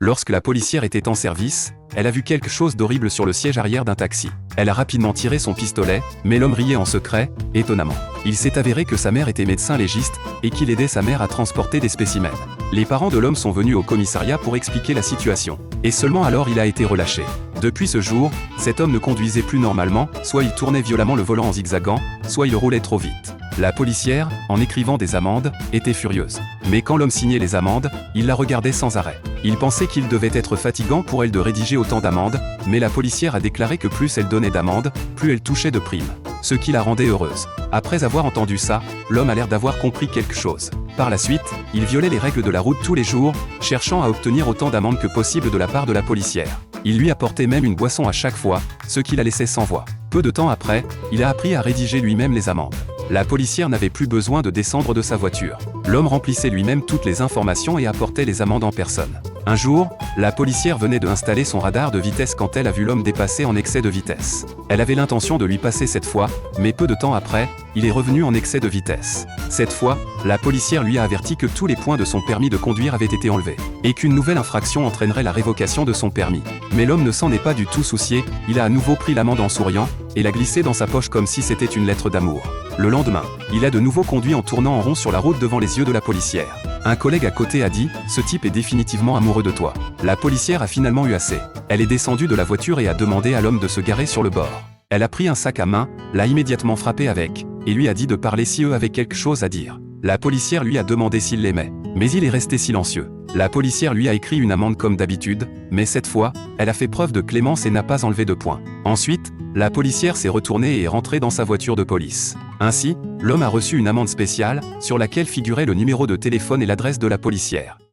Lorsque la policière était en service, elle a vu quelque chose d'horrible sur le siège arrière d'un taxi. Elle a rapidement tiré son pistolet, mais l'homme riait en secret, étonnamment. Il s'est avéré que sa mère était médecin légiste, et qu'il aidait sa mère à transporter des spécimens. Les parents de l'homme sont venus au commissariat pour expliquer la situation. Et seulement alors il a été relâché. Depuis ce jour, cet homme ne conduisait plus normalement, soit il tournait violemment le volant en zigzagant, soit il roulait trop vite. La policière, en écrivant des amendes, était furieuse. Mais quand l'homme signait les amendes, il la regardait sans arrêt. Il pensait qu'il devait être fatigant pour elle de rédiger autant d'amendes, mais la policière a déclaré que plus elle donnait d'amendes, plus elle touchait de primes. Ce qui la rendait heureuse. Après avoir entendu ça, l'homme a l'air d'avoir compris quelque chose. Par la suite, il violait les règles de la route tous les jours, cherchant à obtenir autant d'amendes que possible de la part de la policière. Il lui apportait même une boisson à chaque fois, ce qui la laissait sans voix. Peu de temps après, il a appris à rédiger lui-même les amendes. La policière n'avait plus besoin de descendre de sa voiture. L'homme remplissait lui-même toutes les informations et apportait les amendes en personne. Un jour, la policière venait de installer son radar de vitesse quand elle a vu l'homme dépasser en excès de vitesse. Elle avait l'intention de lui passer cette fois, mais peu de temps après, il est revenu en excès de vitesse. Cette fois, la policière lui a averti que tous les points de son permis de conduire avaient été enlevés, et qu'une nouvelle infraction entraînerait la révocation de son permis. Mais l'homme ne s'en est pas du tout soucié, il a à nouveau pris l'amende en souriant, et l'a glissée dans sa poche comme si c'était une lettre d'amour. Le lendemain, il a de nouveau conduit en tournant en rond sur la route devant les yeux de la policière. Un collègue à côté a dit « Ce type est définitivement amoureux de toi ». La policière a finalement eu assez. Elle est descendue de la voiture et a demandé à l'homme de se garer sur le bord. Elle a pris un sac à main, l'a immédiatement frappé avec, et lui a dit de parler si eux avaient quelque chose à dire. La policière lui a demandé s'il l'aimait, mais il est resté silencieux. La policière lui a écrit une amende comme d'habitude, mais cette fois, elle a fait preuve de clémence et n'a pas enlevé de points. Ensuite, la policière s'est retournée et est rentrée dans sa voiture de police. Ainsi, l'homme a reçu une amende spéciale, sur laquelle figurait le numéro de téléphone et l'adresse de la policière.